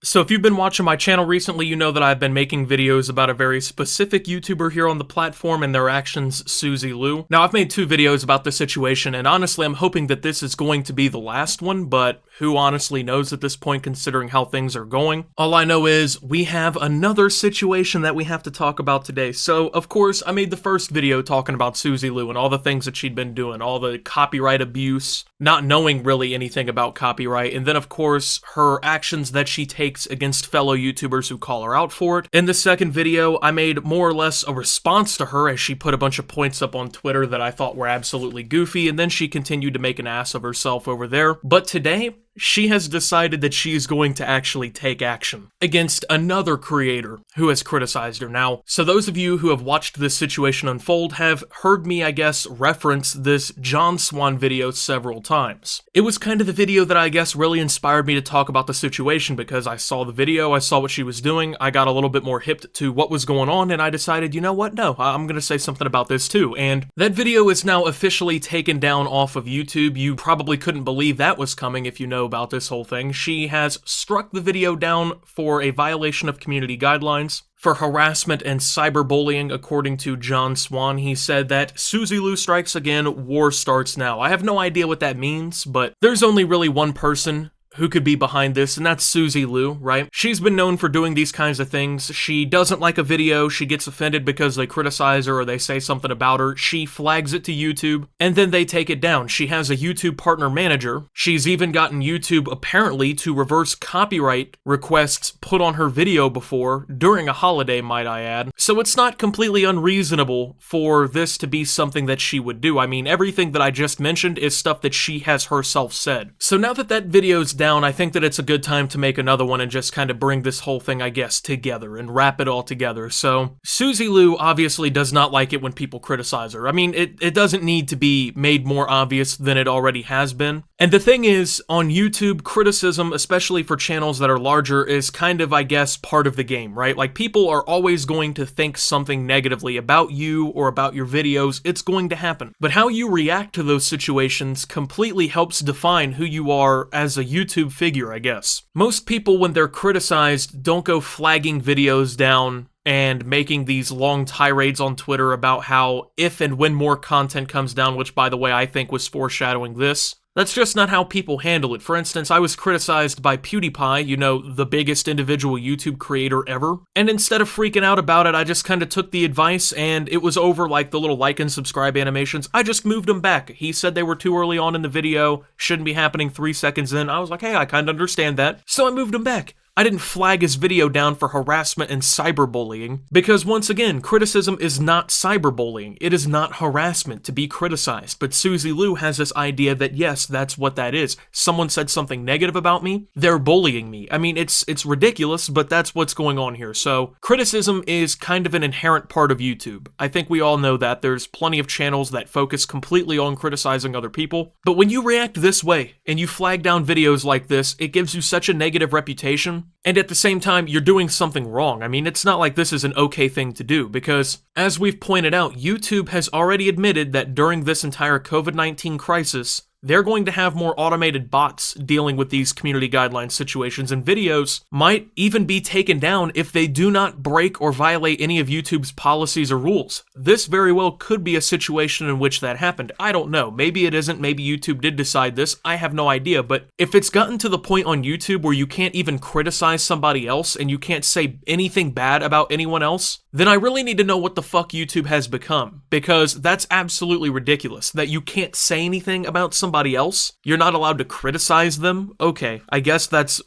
So if you've been watching my channel recently, you know that I've been making videos about a very specific YouTuber here on the platform and their actions, Suzy Lu. Now, I've made 2 videos about this situation, and honestly, I'm hoping that this is going to be the last one, but who honestly knows at this point considering how things are going? All I know is we have another situation that we have to talk about today. So, of course, I made the first video talking about Suzy Lu and all the things that she'd been doing, all the copyright abuse, not knowing really anything about copyright, and then, of course, her actions that she takes against fellow YouTubers who call her out for it. In the second video, I made more or less a response to her as she put a bunch of points up on Twitter that I thought were absolutely goofy, and then she continued to make an ass of herself over there. But today, she has decided that she is going to actually take action against another creator who has criticized her. Now, so those of you who have watched this situation unfold have heard me, I guess, reference this John Swan video several times. It was kind of the video that I guess really inspired me to talk about the situation because I saw the video, I saw what she was doing, I got a little bit more hip to what was going on, and I decided, you know what, no, I'm gonna say something about this too. And that video is now officially taken down off of YouTube. You probably couldn't believe that was coming if you know about this whole thing. She has struck the video down for a violation of community guidelines for harassment and cyberbullying, according to John Swan. He said that Suzy Lu strikes again, war starts now. I have no idea what that means, but there's only really one person who could be behind this, and that's Suzy Lu, right? She's been known for doing these kinds of things. She doesn't like a video, she gets offended because they criticize her or they say something about her, she flags it to YouTube, and then they take it down. She has a YouTube partner manager. She's even gotten YouTube, apparently, to reverse copyright requests put on her video before, during a holiday, might I add. So it's not completely unreasonable for this to be something that she would do. I mean, everything that I just mentioned is stuff that she has herself said. So now that that video's down, I think that it's a good time to make another one and just kind of bring this whole thing, I guess, together and wrap it all together. So, Suzy Lu obviously does not like it when people criticize her. I mean, it doesn't need to be made more obvious than it already has been. And the thing is, on YouTube, criticism, especially for channels that are larger, is kind of, I guess, part of the game, right? Like, people are always going to think something negatively about you or about your videos. It's going to happen. But how you react to those situations completely helps define who you are as a YouTube figure, I guess. Most people, when they're criticized, don't go flagging videos down and making these long tirades on Twitter about how if and when more content comes down, which, by the way, I think was foreshadowing this. That's just not how people handle it. For instance, I was criticized by PewDiePie, you know, the biggest individual YouTube creator ever, and instead of freaking out about it, I just kind of took the advice, and it was over like the little like and subscribe animations. I just moved them back. He said they were too early on in the video, shouldn't be happening 3 seconds in. I was like, hey, I kind of understand that, so I moved them back. I didn't flag his video down for harassment and cyberbullying, because once again, criticism is not cyberbullying. It is not harassment to be criticized, but Suzy Lu has this idea that yes, that's what that is. Someone said something negative about me, they're bullying me. I mean, it's ridiculous, but that's what's going on here. So, criticism is kind of an inherent part of YouTube. I think we all know that. There's plenty of channels that focus completely on criticizing other people, but when you react this way, and you flag down videos like this, it gives you such a negative reputation. And at the same time, you're doing something wrong. I mean, it's not like this is an okay thing to do, because, as we've pointed out, YouTube has already admitted that during this entire COVID-19 crisis, they're going to have more automated bots dealing with these community guidelines situations, and videos might even be taken down if they do not break or violate any of YouTube's policies or rules. This very well could be a situation in which that happened. I don't know. Maybe it isn't. Maybe YouTube did decide this. I have no idea. But if it's gotten to the point on YouTube where you can't even criticize somebody else and you can't say anything bad about anyone else, then I really need to know what the fuck YouTube has become, because that's absolutely ridiculous that you can't say anything about somebody else. You're not allowed to criticize them. Okay, I guess that's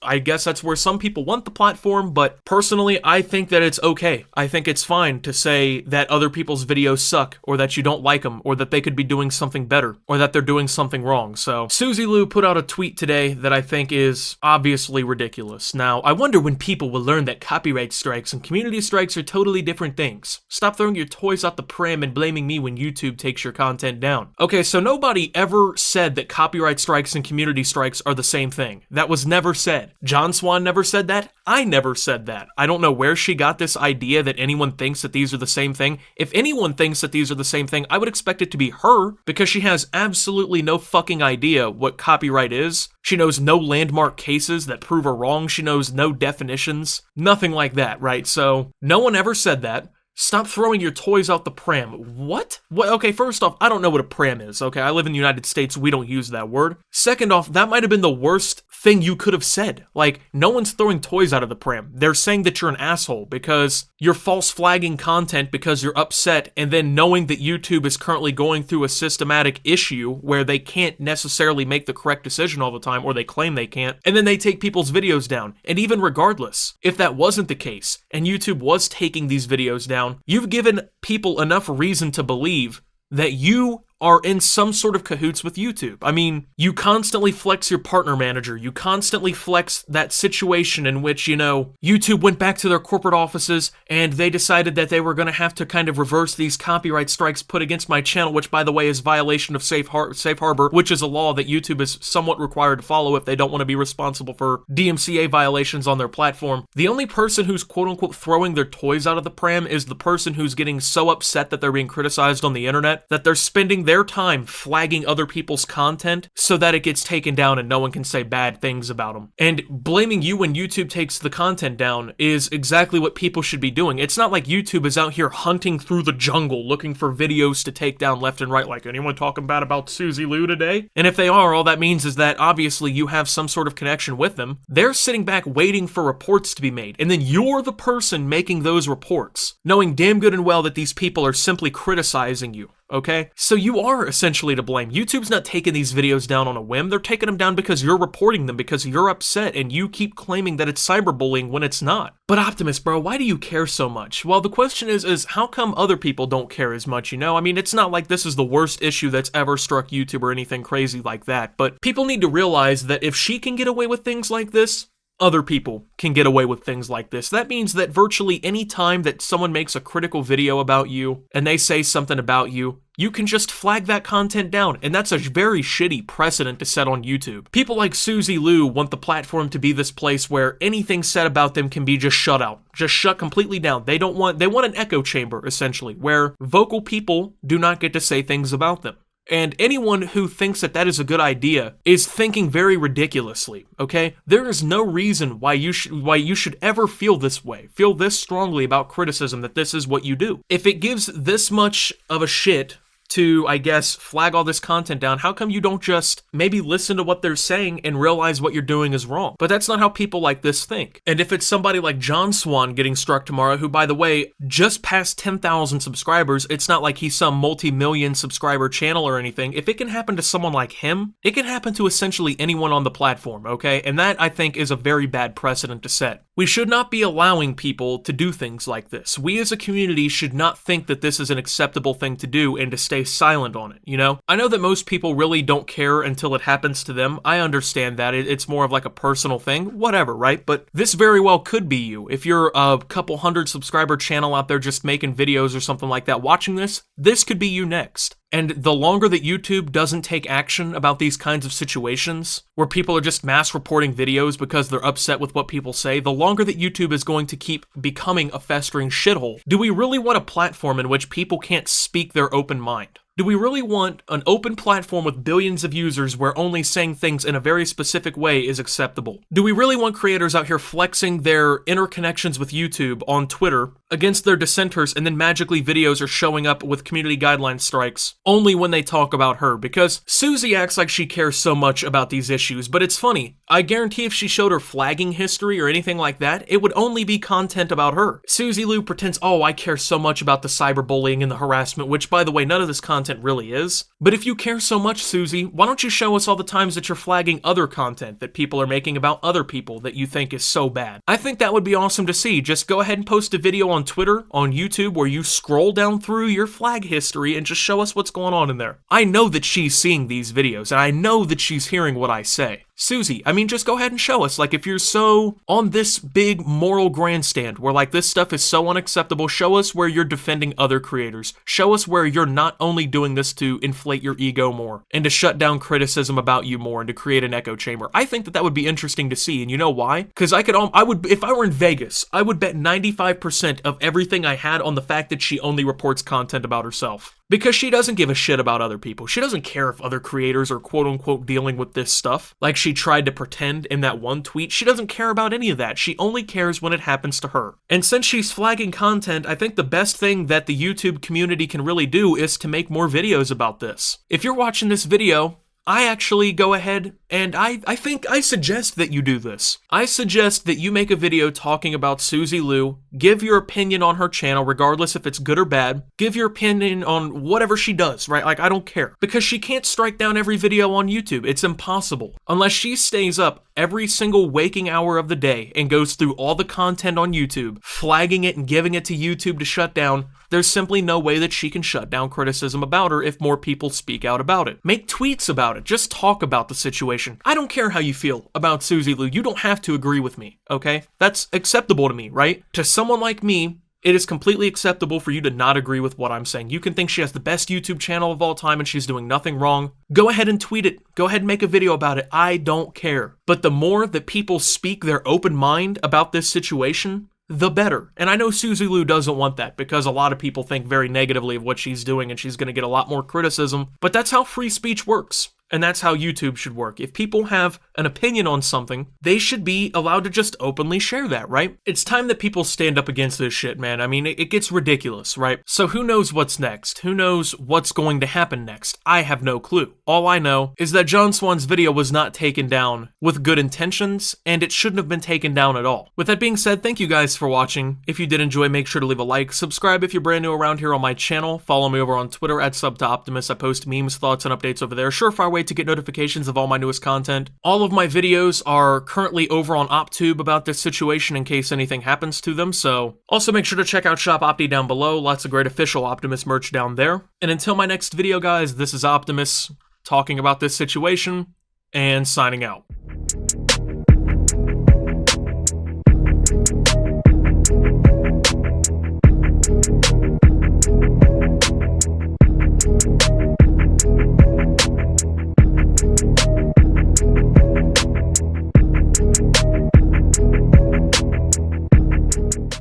where some people want the platform, but personally, I think that it's okay. I think it's fine to say that other people's videos suck, or that you don't like them, or that they could be doing something better, or that they're doing something wrong. So, Suzy Lu put out a tweet today that I think is obviously ridiculous. Now, I wonder when people will learn that copyright strikes and community strikes are totally different things. Stop throwing your toys out the pram and blaming me when YouTube takes your content down. Okay, so nobody ever said said that copyright strikes and community strikes are the same thing. That was never said. John Swan never said that. I never said that. I don't know where she got this idea that anyone thinks that these are the same thing. If anyone thinks that these are the same thing, I would expect it to be her, because she has absolutely no fucking idea what copyright is. She knows no landmark cases that prove her wrong. She knows no definitions. Nothing like that, right? So, no one ever said that. Stop throwing your toys out the pram. What? Okay, first off, I don't know what a pram is, okay? I live in the United States, we don't use that word. Second off, that might have been the worst thing you could have said. Like, no one's throwing toys out of the pram. They're saying that you're an asshole because you're false flagging content because you're upset, and then knowing that YouTube is currently going through a systematic issue where they can't necessarily make the correct decision all the time, or they claim they can't, and then they take people's videos down. And even regardless, if that wasn't the case, and YouTube was taking these videos down, you've given people enough reason to believe that you are in some sort of cahoots with YouTube. I mean, you constantly flex your partner manager. You constantly flex that situation in which, you know, YouTube went back to their corporate offices and they decided that they were going to have to kind of reverse these copyright strikes put against my channel, which, by the way, is violation of safe harbor, which is a law that YouTube is somewhat required to follow if they don't want to be responsible for DMCA violations on their platform. The only person who's quote-unquote throwing their toys out of the pram is the person who's getting so upset that they're being criticized on the internet that they're spending their time flagging other people's content so that it gets taken down and no one can say bad things about them. And blaming you when YouTube takes the content down is exactly what people should be doing. It's not like YouTube is out here hunting through the jungle looking for videos to take down left and right, like, anyone talking bad about Suzy Lu today? And if they are, all that means is that obviously you have some sort of connection with them. They're sitting back waiting for reports to be made, and then you're the person making those reports, knowing damn good and well that these people are simply criticizing you. Okay? So you are essentially to blame. YouTube's not taking these videos down on a whim. They're taking them down because you're reporting them, because you're upset, and you keep claiming that it's cyberbullying when it's not. But Optimus, bro, why do you care so much? Well, the question is how come other people don't care as much, you know? I mean, it's not like this is the worst issue that's ever struck YouTube or anything crazy like that, but people need to realize that if she can get away with things like this, other people can get away with things like this. That means that virtually any time that someone makes a critical video about you and they say something about you, you can just flag that content down, and that's a very shitty precedent to set on YouTube. People like Suzy Lu want the platform to be this place where anything said about them can be just shut out, just shut completely down. They want an echo chamber, essentially, where vocal people do not get to say things about them. And anyone who thinks that that is a good idea is thinking very ridiculously, okay? There is no reason why you should ever feel this way, feel this strongly about criticism, that this is what you do. If it gives this much of a shit to, I guess, flag all this content down, how come you don't just maybe listen to what they're saying and realize what you're doing is wrong? But that's not how people like this think. And if it's somebody like John Swan getting struck tomorrow, who, by the way, just passed 10,000 subscribers, it's not like he's some multi-million subscriber channel or anything. If it can happen to someone like him, it can happen to essentially anyone on the platform, okay? And that, I think, is a very bad precedent to set. We should not be allowing people to do things like this. We as a community should not think that this is an acceptable thing to do and to stay silent on it, you know? I know that most people really don't care until it happens to them. I understand that. It's more of like a personal thing, whatever, right? But this very well could be you. If you're a couple hundred subscriber channel out there just making videos or something like that, watching this could be you next. And the longer that YouTube doesn't take action about these kinds of situations, where people are just mass reporting videos because they're upset with what people say, the longer that YouTube is going to keep becoming a festering shithole. Do we really want a platform in which people can't speak their open mind? Do we really want an open platform with billions of users where only saying things in a very specific way is acceptable? Do we really want creators out here flexing their interconnections with YouTube on Twitter against their dissenters, and then magically videos are showing up with community guideline strikes only when they talk about her? Because Suzy acts like she cares so much about these issues, but it's funny. I guarantee if she showed her flagging history or anything like that, it would only be content about her. Suzy Lu pretends, oh, I care so much about the cyberbullying and the harassment, which, by the way, none of this content really is. But if you care so much, Suzy, why don't you show us all the times that you're flagging other content that people are making about other people that you think is so bad? I think that would be awesome to see. Just go ahead and post a video on Twitter, on YouTube, where you scroll down through your flag history and just show us what's going on in there. I know that she's seeing these videos, and I know that she's hearing what I say. Suzy, I mean, just go ahead and show us. Like, if you're so on this big moral grandstand where, like, this stuff is so unacceptable, show us where you're defending other creators. Show us where you're not only doing this to inflate your ego more and to shut down criticism about you more and to create an echo chamber. I think that would be interesting to see, and you know why? Because I would, if I were in Vegas, I would bet 95% of everything I had on the fact that she only reports content about herself. Because she doesn't give a shit about other people. She doesn't care if other creators are quote-unquote dealing with this stuff, like she tried to pretend in that one tweet. She doesn't care about any of that. She only cares when it happens to her. And since she's flagging content, I think the best thing that the YouTube community can really do is to make more videos about this. If you're watching this video, I actually go ahead and I suggest that you do this. I suggest that you make a video talking about Suzy Lu, give your opinion on her channel, regardless if it's good or bad. Give your opinion on whatever she does, right? Like, I don't care. Because she can't strike down every video on YouTube. It's impossible. Unless she stays up every single waking hour of the day and goes through all the content on YouTube, flagging it and giving it to YouTube to shut down, there's simply no way that she can shut down criticism about her if more people speak out about it. Make tweets about it. Just talk about the situation. I don't care how you feel about Suzy Lu. You don't have to agree with me, okay? That's acceptable to me, right? To someone like me, it is completely acceptable for you to not agree with what I'm saying. You can think she has the best YouTube channel of all time and she's doing nothing wrong. Go ahead and tweet it. Go ahead and make a video about it. I don't care. But the more that people speak their open mind about this situation, the better. And I know Suzy Lu doesn't want that because a lot of people think very negatively of what she's doing and she's going to get a lot more criticism. But that's how free speech works. And that's how YouTube should work. If people have an opinion on something, they should be allowed to just openly share that, right? It's time that people stand up against this shit, man. I mean, it gets ridiculous, right? So who knows what's next? Who knows what's going to happen next? I have no clue. All I know is that John Swan's video was not taken down with good intentions, and it shouldn't have been taken down at all. With that being said, thank you guys for watching. If you did enjoy, make sure to leave a like, subscribe if you're brand new around here on my channel, follow me over on Twitter at @SubToOptimus. I post memes, thoughts, and updates over there. Surefire way to get notifications of all my newest content. All of my videos are currently over on OpTube about this situation in case anything happens to them, so also make sure to check out Shop Opti down below. Lots of great official Optimus merch down there. And until my next video, guys, this is Optimus talking about this situation and signing out.